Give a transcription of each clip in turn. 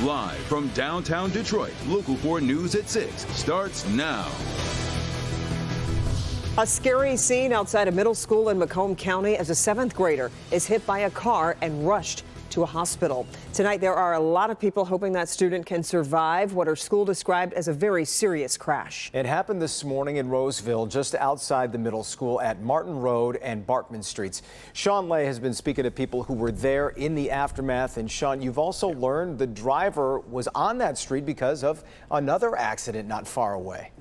Live from downtown Detroit, Local 4 News at 6 starts now. A scary scene outside a middle school in Macomb County as a 7th grader is hit by a car and rushed to a hospital. Tonight, there are a lot of people hoping that student can survive what her school described as a very serious crash. It happened this morning in Roseville, just outside the middle school at Martin Road and Barkman Streets. Sean Lay has been speaking to people who were there in the aftermath. And Sean, you've also learned the driver was on that street because of another accident not far away.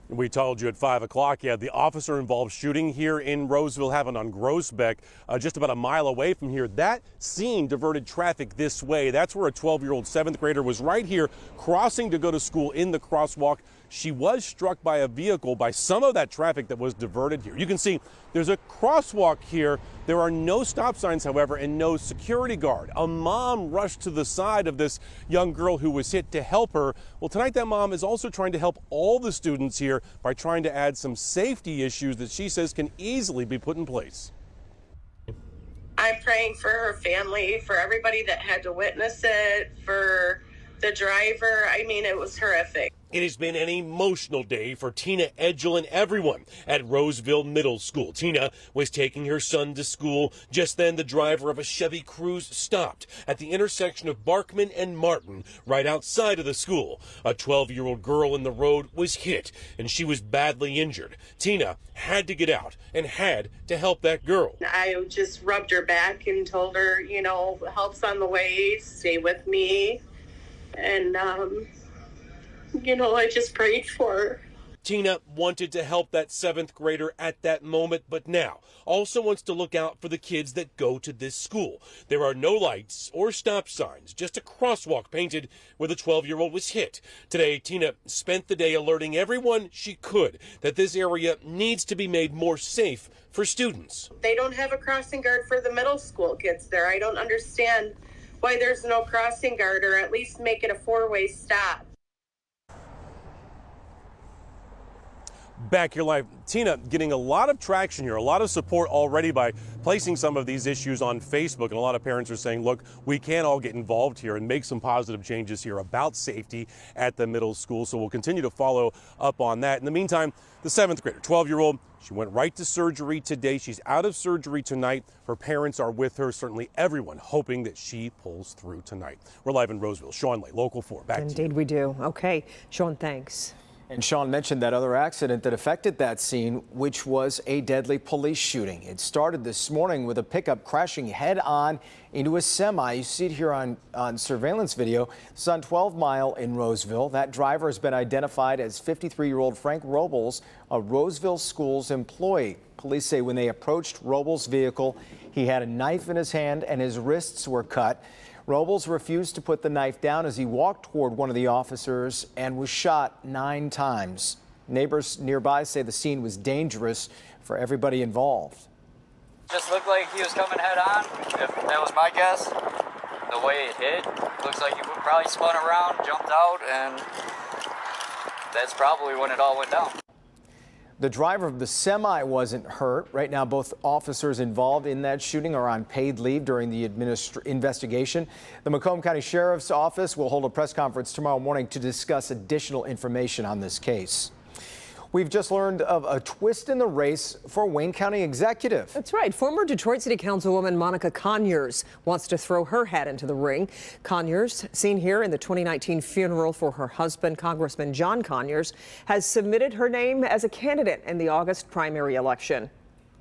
We told you at 5 o'clock, the officer involved shooting here in Roseville happened on Groesbeck, just about a mile away from here. That scene diverted traffic this way. That's where a 12-year-old 7th grader was right here crossing to go to school in the crosswalk. She was struck by a vehicle by some of that traffic that was diverted here. You can see there's a crosswalk here. There are no stop signs, however, and no security guard. A mom rushed to the side of this young girl who was hit to help her. Well, tonight that mom is also trying to help all the students here by trying to add some safety issues that she says can easily be put in place. I'm praying for her family, for everybody that had to witness it, for the driver. I mean, it was horrific. It has been an emotional day for Tina Edgel and everyone at Roseville Middle School. Tina was taking her son to school. Just then, the driver of a Chevy Cruze stopped at the intersection of Barkman and Martin, right outside of the school. A 12-year-old girl in the road was hit, and she was badly injured. Tina had to get out and had to help that girl. I just rubbed her back and told her, you know, help's on the way, stay with me. And, you know, I just prayed for her. Tina wanted to help that 7th grader at that moment, but now also wants to look out for the kids that go to this school. There are no lights or stop signs, just a crosswalk painted where the 12-year-old was hit. Today, Tina spent the day alerting everyone she could that this area needs to be made more safe for students. They don't have a crossing guard for the middle school kids there. I don't understand why there's no crossing guard, or at least make it a 4-way stop. Back here live, Tina getting a lot of traction here, a lot of support already by placing some of these issues on Facebook. And a lot of parents are saying, look, we can all get involved here and make some positive changes here about safety at the middle school. So we'll continue to follow up on that. In the meantime, the 7th grader, 12-year-old, she went right to surgery today. She's out of surgery tonight. Her parents are with her, certainly everyone hoping that she pulls through tonight. We're live in Roseville. Sean Lay, Local 4, back to you. Indeed we do. Okay, Sean, thanks. And Sean mentioned that other accident that affected that scene, which was a deadly police shooting. It started this morning with a pickup crashing head on into a semi. You see it here on surveillance video. It's on 12 Mile in Roseville. That driver has been identified as 53-year-old Frank Robles, a Roseville Schools employee. Police say when they approached Robles' vehicle, he had a knife in his hand and his wrists were cut. Robles refused to put the knife down as he walked toward one of the officers and was shot 9 times. Neighbors nearby say the scene was dangerous for everybody involved. Just looked like he was coming head on. If that was my guess, the way it hit, looks like he probably spun around, jumped out, and that's probably when it all went down. The driver of the semi wasn't hurt. Right now, both officers involved in that shooting are on paid leave during the investigation. The Macomb County Sheriff's Office will hold a press conference tomorrow morning to discuss additional information on this case. We've just learned of a twist in the race for Wayne County executive. That's right. Former Detroit City Councilwoman Monica Conyers wants to throw her hat into the ring. Conyers, seen here in the 2019 funeral for her husband, Congressman John Conyers, has submitted her name as a candidate in the August primary election.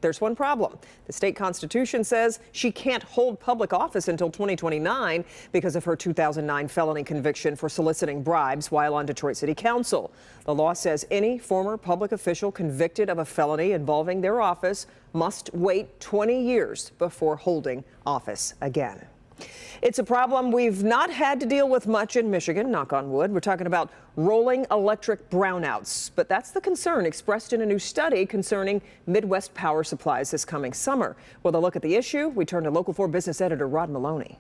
There's one problem. The state constitution says she can't hold public office until 2029 because of her 2009 felony conviction for soliciting bribes while on Detroit City Council. The law says any former public official convicted of a felony involving their office must wait 20 years before holding office again. It's a problem we've not had to deal with much in Michigan, knock on wood. We're talking about rolling electric brownouts. But that's the concern expressed in a new study concerning Midwest power supplies this coming summer. With a look at the issue, we turn to Local 4 business editor Rod Maloney.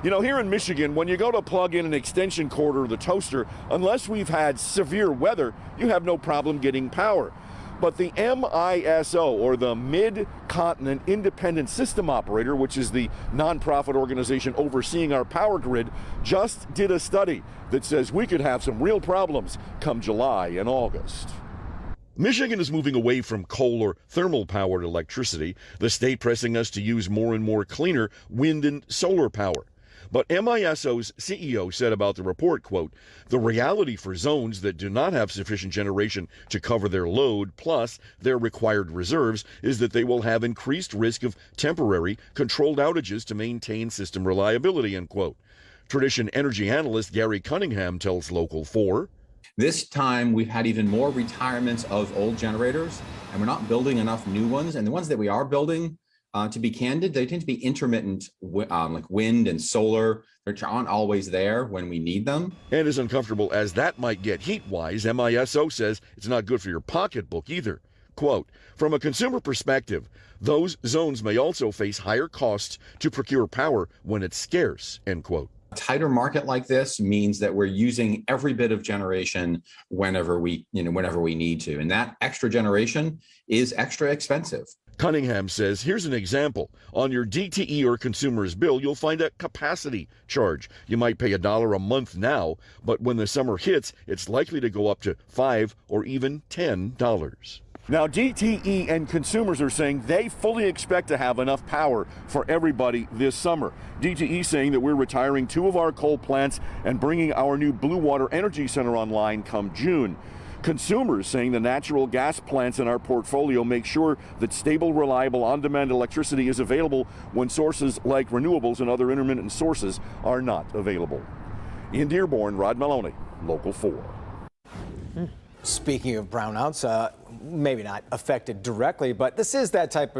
You know, here in Michigan, when you go to plug in an extension cord or the toaster, unless we've had severe weather, you have no problem getting power. But the MISO, or the Mid-Continent Independent System Operator, which is the nonprofit organization overseeing our power grid, just did a study that says we could have some real problems come July and August. Michigan is moving away from coal or thermal-powered electricity, the state pressing us to use more and more cleaner wind and solar power. But MISO's CEO said about the report, quote, "The reality for zones that do not have sufficient generation to cover their load, plus their required reserves, is that they will have increased risk of temporary, controlled outages to maintain system reliability," end quote. Tradition energy analyst Gary Cunningham tells Local 4. This time, we've had even more retirements of old generators, and we're not building enough new ones. And the ones that we are building, to be candid, they tend to be intermittent, like wind and solar. They aren't always there when we need them. And as uncomfortable as that might get heat-wise, MISO says it's not good for your pocketbook either. Quote, "From a consumer perspective, those zones may also face higher costs to procure power when it's scarce," end quote. A tighter market like this means that we're using every bit of generation whenever we need to. And that extra generation is extra expensive. Cunningham says, here's an example. On your DTE or consumer's bill, you'll find a capacity charge. You might pay $1 a month now, but when the summer hits, it's likely to go up to $5 or even $10. Now, DTE and consumers are saying they fully expect to have enough power for everybody this summer. DTE saying that we're retiring 2 of our coal plants and bringing our new Blue Water Energy Center online come June. Consumers saying the natural gas plants in our portfolio make sure that stable, reliable, on-demand electricity is available when sources like renewables and other intermittent sources are not available. In Dearborn, Rod Maloney, Local 4. Speaking of brownouts, maybe not affected directly, but this is that time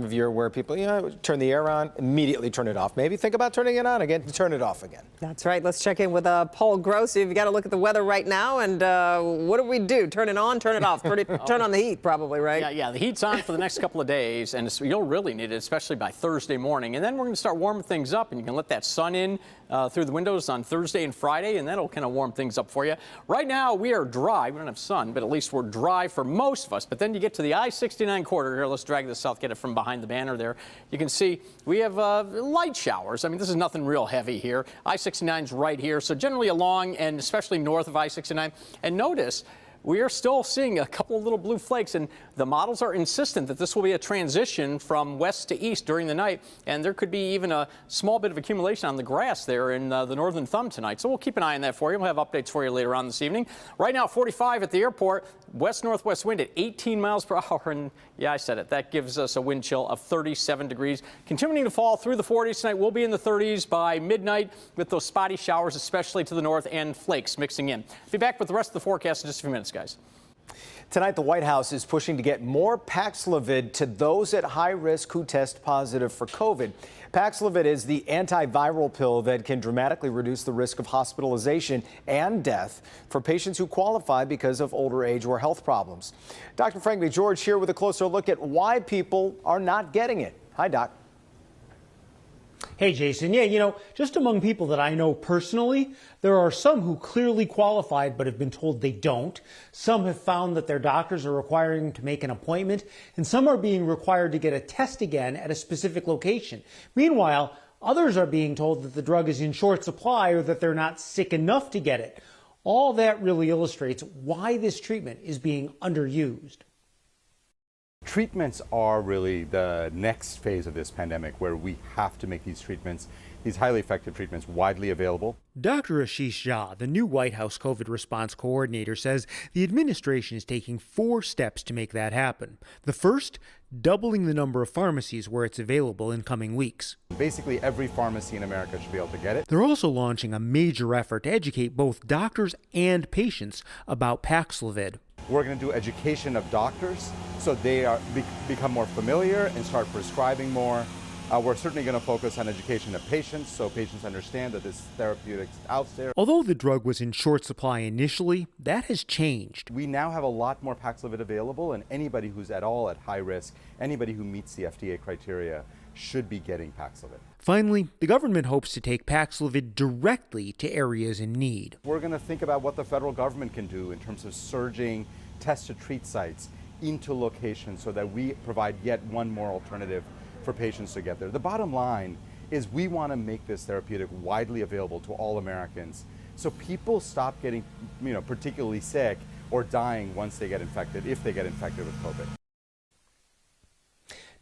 of year where people, turn the air on, immediately turn it off. Maybe think about turning it on again, turn it off again. That's right. Let's check in with Paul Gross. You've got to look at the weather right now, and what do we do? Turn it on, turn it off, turn on the heat, probably, right? Yeah. The heat's on for the next couple of days, and you'll really need it, especially by Thursday morning. And then we're going to start warming things up, and you can let that sun in through the windows on Thursday and Friday, and that'll kind of warm things up for you. Right now, we are dry. We don't have sun, but at least we're dry for most of us. But then you get to the I-69 corridor here. Let's drag this south, get it from behind the banner there. You can see we have light showers. I mean, this is nothing real heavy here. I-69's right here, so generally along and especially north of I-69. And notice, we are still seeing a couple of little blue flakes, and the models are insistent that this will be a transition from west to east during the night, and there could be even a small bit of accumulation on the grass there in the northern thumb tonight. So we'll keep an eye on that for you. We'll have updates for you later on this evening. Right now, 45 at the airport, west-northwest wind at 18 miles per hour, and yeah, I said it. That gives us a wind chill of 37 degrees. Continuing to fall through the 40s tonight. We'll be in the 30s by midnight with those spotty showers, especially to the north, and flakes mixing in. Be back with the rest of the forecast in just a few minutes, guys. Tonight, the White House is pushing to get more Paxlovid to those at high risk who test positive for COVID. Paxlovid is the antiviral pill that can dramatically reduce the risk of hospitalization and death for patients who qualify because of older age or health problems. Dr. Frank B. George here with a closer look at why people are not getting it. Hi, Doc. Hey, Jason. Yeah, just among people that I know personally, there are some who clearly qualified but have been told they don't. Some have found that their doctors are requiring them to make an appointment, and some are being required to get a test again at a specific location. Meanwhile, others are being told that the drug is in short supply or that they're not sick enough to get it. All that really illustrates why this treatment is being underused. Treatments are really the next phase of this pandemic where we have to make these treatments, these highly effective treatments, widely available. Dr. Ashish Jha, the new White House COVID response coordinator, says the administration is taking 4 steps to make that happen. The first, doubling the number of pharmacies where it's available in coming weeks. Basically, every pharmacy in America should be able to get it. They're also launching a major effort to educate both doctors and patients about Paxlovid. We're going to do education of doctors so they become more familiar and start prescribing more. We're certainly going to focus on education of patients so patients understand that this therapeutic's out there. Although the drug was in short supply initially, that has changed. We now have a lot more Paxlovid available, and anybody who's at all at high risk, anybody who meets the FDA criteria, should be getting Paxlovid. Finally, the government hopes to take Paxlovid directly to areas in need. We're going to think about what the federal government can do in terms of surging test-to-treat sites, into locations so that we provide yet one more alternative for patients to get there. The bottom line is we want to make this therapeutic widely available to all Americans so people stop getting, particularly sick or dying once they get infected, if they get infected with COVID.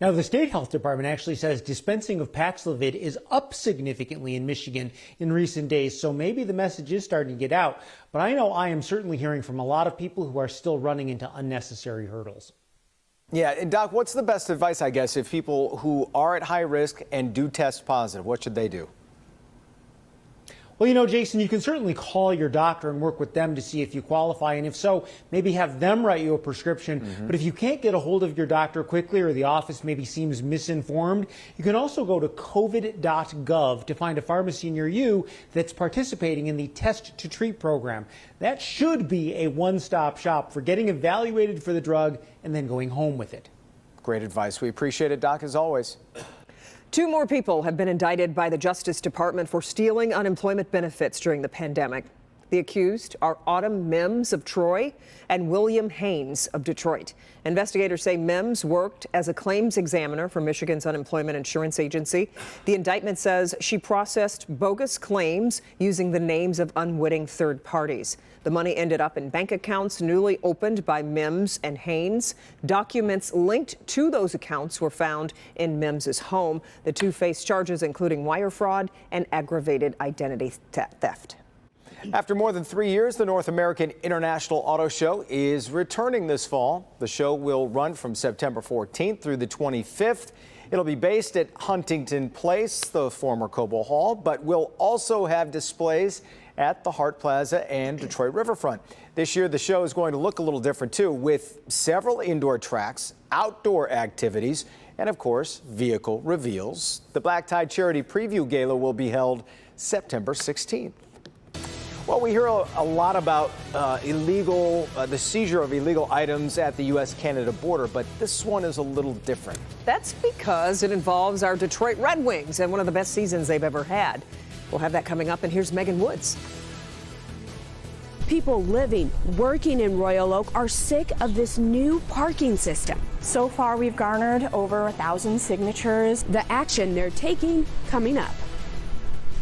Now, the state health department actually says dispensing of Paxlovid is up significantly in Michigan in recent days, so maybe the message is starting to get out. But I know I am certainly hearing from a lot of people who are still running into unnecessary hurdles. Yeah, and Doc, what's the best advice, I guess, if people who are at high risk and do test positive, what should they do? Well, Jason, you can certainly call your doctor and work with them to see if you qualify. And if so, maybe have them write you a prescription. But if you can't get a hold of your doctor quickly or the office maybe seems misinformed, you can also go to covid.gov to find a pharmacy near you that's participating in the Test to Treat program. That should be a one-stop shop for getting evaluated for the drug and then going home with it. Great advice. We appreciate it, Doc, as always. 2 more people have been indicted by the Justice Department for stealing unemployment benefits during the pandemic. The accused are Autumn Mims of Troy and William Haynes of Detroit. Investigators say Mims worked as a claims examiner for Michigan's Unemployment Insurance Agency. The indictment says she processed bogus claims using the names of unwitting third parties. The money ended up in bank accounts newly opened by Mims and Haynes. Documents linked to those accounts were found in Mims's home. The 2 face charges including wire fraud and aggravated identity theft. After more than 3 years, the North American International Auto Show is returning this fall. The show will run from September 14th through the 25th. It'll be based at Huntington Place, the former Cobo Hall, but will also have displays at the Hart Plaza and Detroit Riverfront. This year, the show is going to look a little different, too, with several indoor tracks, outdoor activities, and, of course, vehicle reveals. The Black Tie Charity Preview Gala will be held September 16th. Well, we hear a lot about the seizure of illegal items at the U.S.-Canada border, but this one is a little different. That's because it involves our Detroit Red Wings and one of the best seasons they've ever had. We'll have that coming up, and here's Megan Woods. People living, working in Royal Oak are sick of this new parking system. So far, we've garnered over 1,000 signatures. The action they're taking coming up.